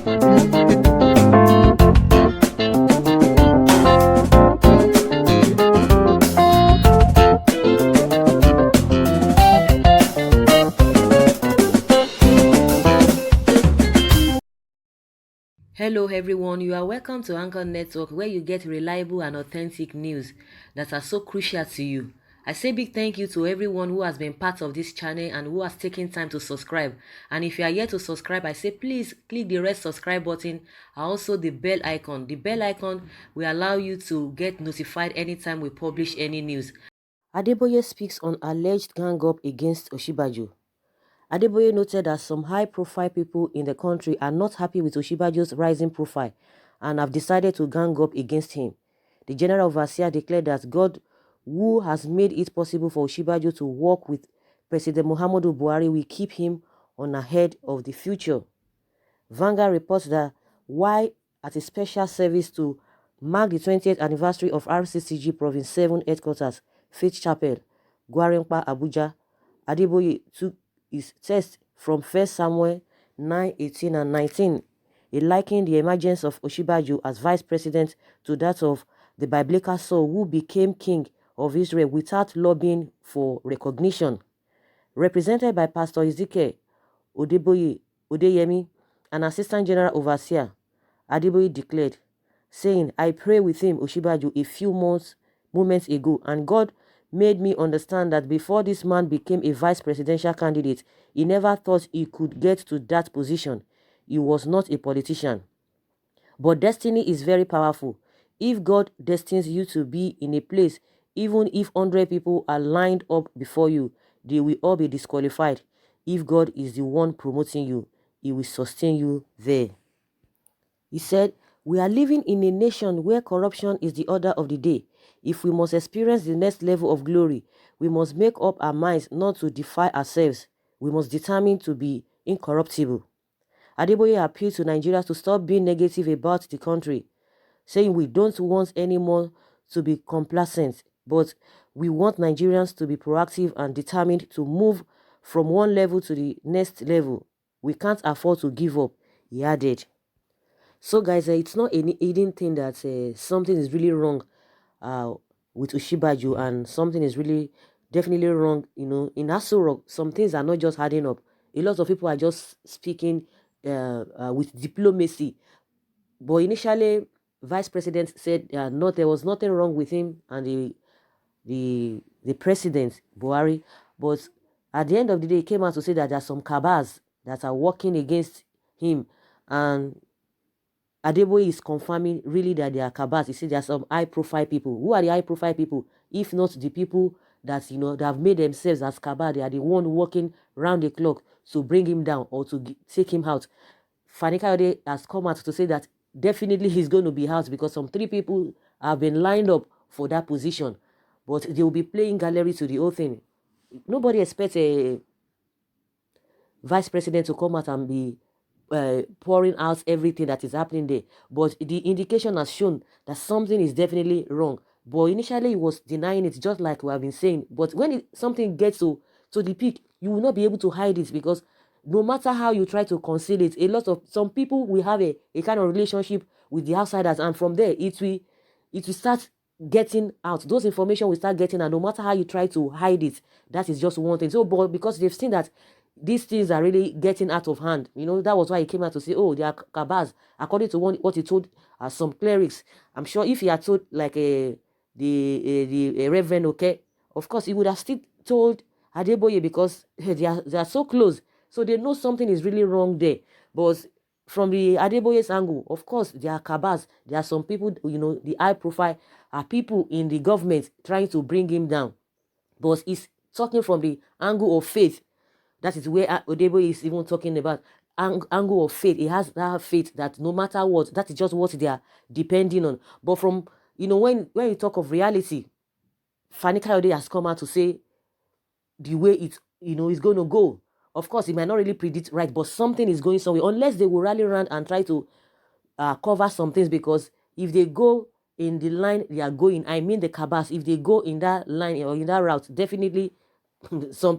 Hello, everyone. You are welcome to Anchor Network, where you get reliable and authentic news that are so crucial to you. I say big thank you to everyone who has been part of this channel and who has taken time to subscribe. And if you are yet to subscribe, I say please click the red subscribe button and also the bell icon. The bell icon will allow you to get notified anytime we publish any news. Adeboye speaks on alleged gang up against Osinbajo. Adeboye noted that some high-profile people in the country are not happy with Osinbajo's rising profile and have decided to gang up against him. The General Overseer declared that God, who has made it possible for Osinbajo to work with President Muhammadu Buhari, will keep him on ahead of the future. Vanguard reports that while at a special service to mark the 20th anniversary of RCCG Province 7 headquarters, Faith Chapel, Gwarinpa, Abuja, Adeboye took his text from 1 Samuel 9:18 and 19. He likened the emergence of Osinbajo as vice president to that of the biblical Saul, who became king of Israel without lobbying for recognition. Represented by Pastor Ezekiel Odeyemi, an assistant general overseer, Adeboye declared, saying, I pray with him, Osinbajo, a few moments ago, and God made me understand that before this man became a vice presidential candidate, he never thought he could get to that position. He was not a politician. But destiny is very powerful. If God destines you to be in a place, even if 100 people are lined up before you, they will all be disqualified. If God is the one promoting you, he will sustain you there. He said, we are living in a nation where corruption is the order of the day. If we must experience the next level of glory, we must make up our minds not to defy ourselves. We must determine to be incorruptible. Adeboye appealed to Nigerians to stop being negative about the country, saying we don't want anyone to be complacent, but we want Nigerians to be proactive and determined to move from one level to the next level. We can't afford to give up, he added. So guys, it's not any hidden thing that something is really wrong uh, with Osinbajo, and something is really definitely wrong, in Aso Rock. Some things are not just adding up. A lot of people are just speaking with diplomacy. But initially, Vice President said there was nothing wrong with him and the president, Buhari. But at the end of the day, he came out to say that there are some Cabals that are working against him. And Adeboye is confirming really that they are Cabals. He said there are some high-profile people. Who are the high-profile people? If not the people that, that have made themselves as Cabal, they are the one working round the clock to bring him down or to take him out. Fani Kayode has come out to say that definitely he's going to be out because some 3 people have been lined up for that position. But they will be playing gallery to the whole thing. Nobody expects a vice president to come out and be pouring out everything that is happening there. But the indication has shown that something is definitely wrong. But initially he was denying it, just like we have been saying. But when something gets to the peak, you will not be able to hide it, because no matter how you try to conceal it, some people will have a kind of relationship with the outsiders, and from there it will start getting out. Those information will start getting out, no matter how you try to hide it. That is just one thing. So, but because they've seen that these things are really getting out of hand, that was why he came out to say, oh, they are Cabals, according to what he told some clerics. I'm sure if he had told like the Reverend, okay, of course he would have still told Adeboye, because they are so close, so they know something is really wrong there. But from the Adeboye's angle, of course, there are Cabals. There are some people, the high profile are people in the government trying to bring him down. But he's talking from the angle of faith. That is where Adeboye is even talking about angle of faith. He has that faith that no matter what, that is just what they are depending on. But from, when you talk of reality, Fani Kayode has come out to say the way it's going to go. Of course, it might not really predict right, but something is going somewhere, unless they will rally around and try to cover some things. Because if they go in the line they are going, I mean the Cabals, if they go in that line or in that route, definitely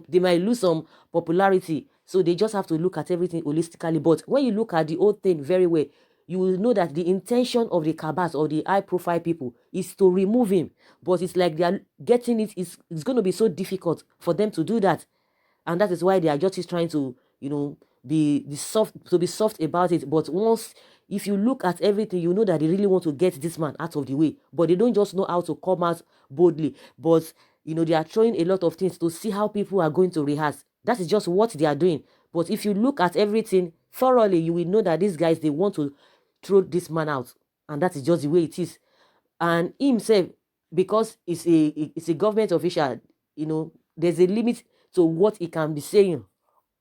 they might lose some popularity So they just have to look at everything holistically. But when you look at the whole thing very well, you will know that the intention of the Cabals or the high profile people is to remove him. But it's like they are getting it, it's going to be so difficult for them to do that. And that is why they are just trying to, be soft about it. But once, if you look at everything, you know that they really want to get this man out of the way, but they don't just know how to come out boldly. But they are throwing a lot of things to see how people are going to rehearse. That is just what they are doing. But if you look at everything thoroughly, you will know that these guys, they want to throw this man out, and that is just the way it is. And himself, because it's a government official, there's a limit to what he can be saying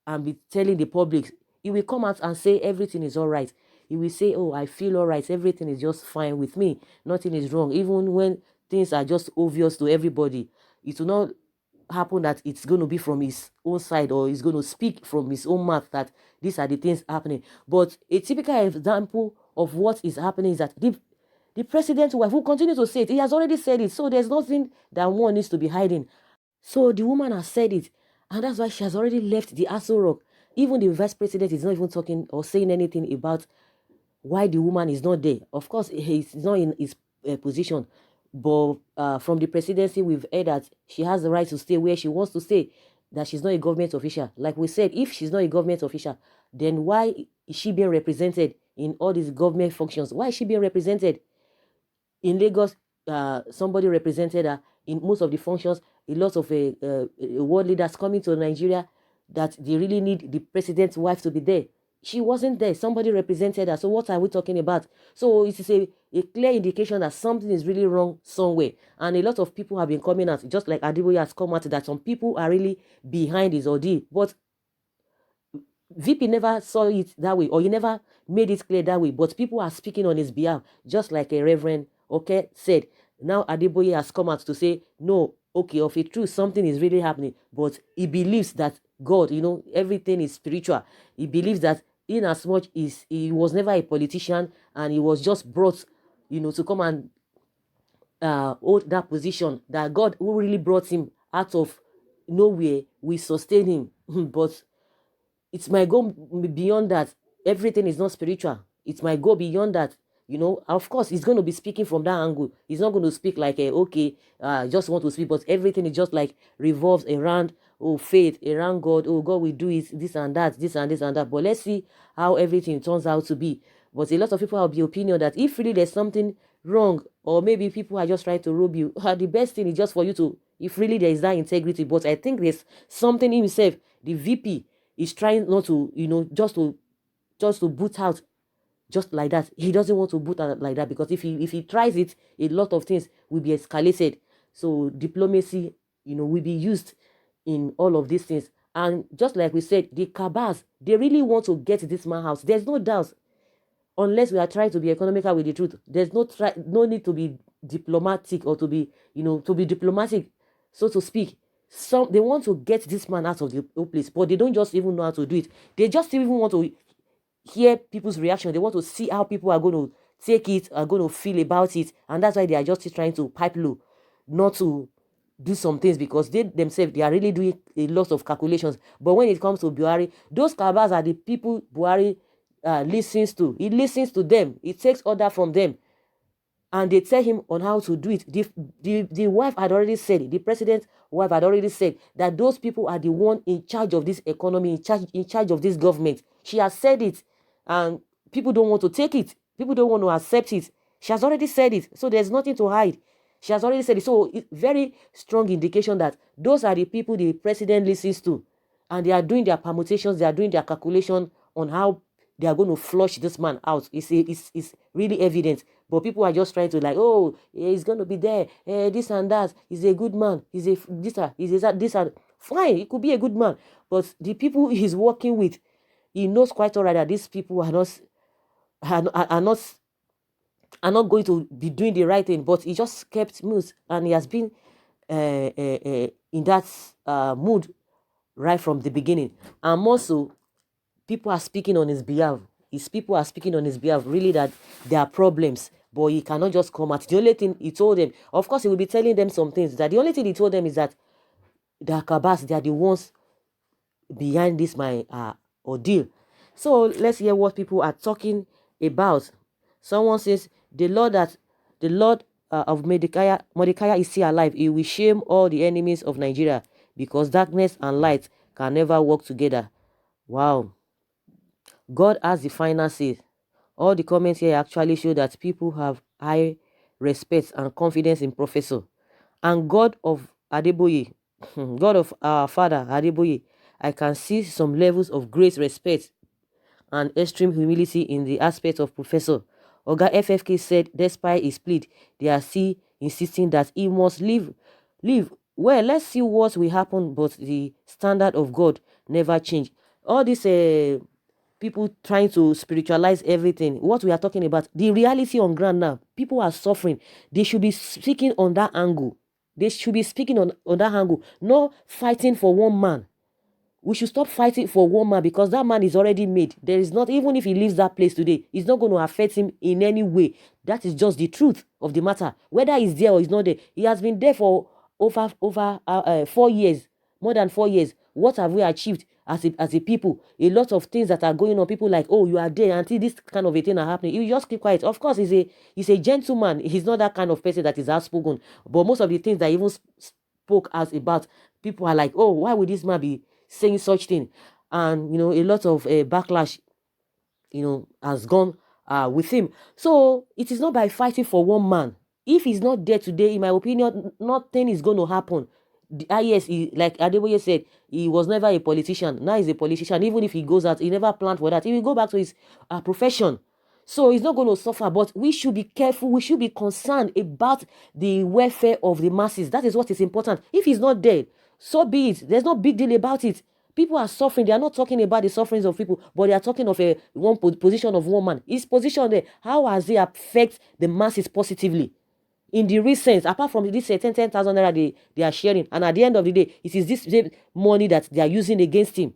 and be telling the public. He will come out and say everything is all right. He will say, oh, I feel all right, everything is just fine with me, nothing is wrong, even when things are just obvious to everybody. It will not happen that it's going to be from his own side, or he's going to speak from his own mouth that these are the things happening. But a typical example of what is happening is that the president's wife, who continues to say it, he has already said it, so there's nothing that one needs to be hiding. So the woman has said it, and that's why she has already left the Aso Rock. Even the vice president is not even talking or saying anything about why the woman is not there. Of course, he's not in his position, but from the presidency, we've heard that she has the right to stay where she wants to stay, that she's not a government official. Like we said, if she's not a government official, then why is she being represented in all these government functions? Why is she being represented? In Lagos, somebody represented her in most of the functions. A lot of world leaders coming to Nigeria, that they really need the president's wife to be there. She wasn't there. Somebody represented her. So what are we talking about? So it is a clear indication that something is really wrong somewhere. And a lot of people have been coming out, just like Adeboye has come out, that some people are really behind his ordeal. But VP never saw it that way, or he never made it clear that way. But people are speaking on his behalf, just like a Reverend said. Now Adeboye has come out to say, no, okay, of a truth, something is really happening. But he believes that God, everything is spiritual. He believes that in as much as he was never a politician, and he was just brought, to come and hold that position, that God, who really brought him out of nowhere, will sustain him. But it might go beyond that. Everything is not spiritual. It might go beyond that. Of course, he's going to be speaking from that angle. He's not going to speak like, okay, just want to speak, but everything is just like revolves around, oh, faith, around God. Oh, God will do it, this and that, this and this and that. But let's see how everything turns out to be. But a lot of people have the opinion that if really there's something wrong, or maybe people are just trying to rob you, the best thing is just for you to, if really there is that integrity. But I think there's something in himself, the VP, is trying not to, just to boot out just like that. He doesn't want to boot out like that, because if he tries it, a lot of things will be escalated. So diplomacy, will be used in all of these things. And just like we said, the Cabals, they really want to get this man house. There's no doubt. Unless we are trying to be economical with the truth, there's no need to be diplomatic, or to be, diplomatic, so to speak. They want to get this man out of the whole place, but they don't just even know how to do it. They just even want to hear people's reaction. They want to see how people are going to take it, are going to feel about it, and that's why they are just trying to pipe low, not to do some things, because they themselves, they are really doing a lot of calculations. But when it comes to Buhari, those Cabals are the people Buhari listens to. He listens to them. He takes order from them, and they tell him on how to do it. The wife had already said, the president's wife had already said, that those people are the one in charge of this economy, in charge of this government. She has said it, and people don't want to take it. People don't want to accept it. She has already said it, so there's nothing to hide. She has already said it. So it's very strong indication that those are the people the president listens to, and they are doing their permutations, they are doing their calculation on how they are going to flush this man out. It's really evident. But people are just trying to, like, oh, he's going to be there, this and that. He's a good man. He's a he's a this and fine. He could be a good man, but the people he's working with, he knows quite all right that these people are not going to be doing the right thing. But he just kept mute, and he has been in that mood right from the beginning. And more so, people are speaking on his behalf. His people are speaking on his behalf, really, that there are problems, but he cannot just come out. The only thing he told them, of course, he will be telling them some things, that the only thing he told them is that the Cabals, they are the ones behind this my ordeal. So let's hear what people are talking about. Someone says the Lord of Mordecai is still alive. He will shame all the enemies of Nigeria because darkness and light can never work together. Wow. God has the final say. All the comments here actually show that people have high respect and confidence in Professor. And God of Adeboye, God of our father Adeboye, I can see some levels of great respect and extreme humility in the aspect of Professor. Oga FFK said despite his plea, they are still insisting that he must leave. Well, let's see what will happen, but the standard of God never change. All this people trying to spiritualize everything. What we are talking about, the reality on ground now, people are suffering. They should be speaking on that angle. They should be speaking on that angle, not fighting for one man. We should stop fighting for one man because that man is already made. There is not, even if he leaves that place today, it's not going to affect him in any way. That is just the truth of the matter. Whether he's there or he's not there, he has been there for over 4 years, more than 4 years. What have we achieved as a people? A lot of things that are going on. People like, oh, you are there until this kind of a thing are happening. You just keep quiet. Of course, he's a gentleman. He's not that kind of person that is outspoken. But most of the things that even spoke as about, people are like, oh, why would this man be saying such thing? And a lot of backlash has gone with him. So it is not by fighting for one man. If he's not there today, in my opinion, nothing is going to happen. Yes, like Adeboye said, he was never a politician. Now he's a politician. Even if he goes out, he never planned for that. He will go back to his profession. So he's not going to suffer, but we should be careful. We should be concerned about the welfare of the masses. That is what is important. If he's not dead, so be it. There's no big deal about it. People are suffering. They are not talking about the sufferings of people, but they are talking of one position of one man. His position there, how has it affect the masses positively? In the recent, apart from this 10,000 naira they are sharing, and at the end of the day, it is this money that they are using against him.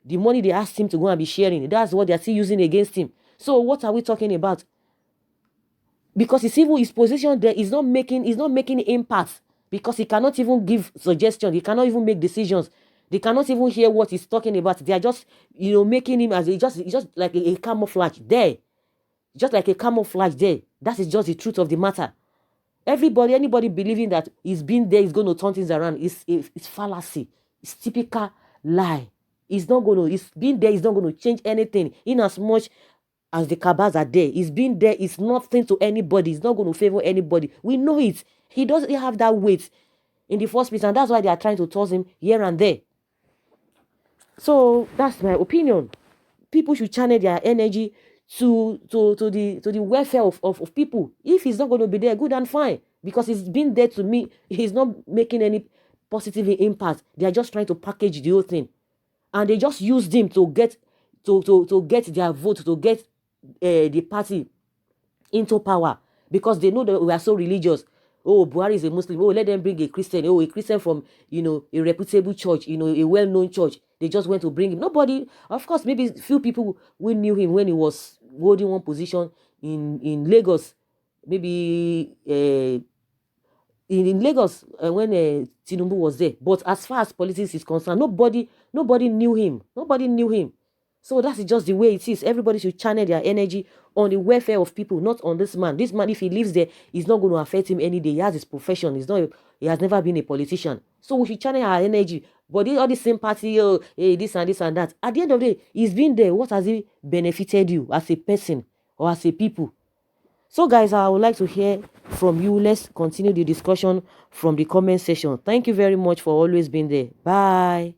The money they asked him to go and be sharing, that's what they are still using against him. So what are we talking about? Because it's even his position there is not making impact, because he cannot even give suggestions, he cannot even make decisions, they cannot even hear what he's talking about. They are just making him as just like a camouflage there, just like a camouflage there. That is just the truth of the matter. Anybody believing that he's been there is going to turn things around it's fallacy. It's typical lie. It's been there is not going to change anything, in as much as the Cabals are there. He's been there is nothing to anybody. It's not going to favor anybody. We know it. He doesn't have that weight in the first place, and that's why they are trying to toss him here and there. So that's my opinion. People should channel their energy to the welfare of people. If he's not going to be there, good and fine, because he's been there to me. He's not making any positive impact. They are just trying to package the whole thing, and they just used him to get their vote, to get the party into power, because they know that we are so religious. Oh, Buhari is a Muslim. Oh, let them bring a Christian. Oh, a Christian from a reputable church, a well-known church. They just went to bring him. Nobody, of course, maybe few people who knew him when he was holding one position in Lagos. Maybe in Lagos when Tinubu was there. But as far as politics is concerned, nobody knew him. Nobody knew him. So that's just the way it is. Everybody should channel their energy on the welfare of people, not on this man. This man, if he lives there, it's not going to affect him any day. He has his profession. He has never been a politician. So we should channel our energy. But all this sympathy, this and this and that. At the end of the day, he's been there. What has he benefited you as a person or as a people? So guys, I would like to hear from you. Let's continue the discussion from the comment section. Thank you very much for always being there. Bye.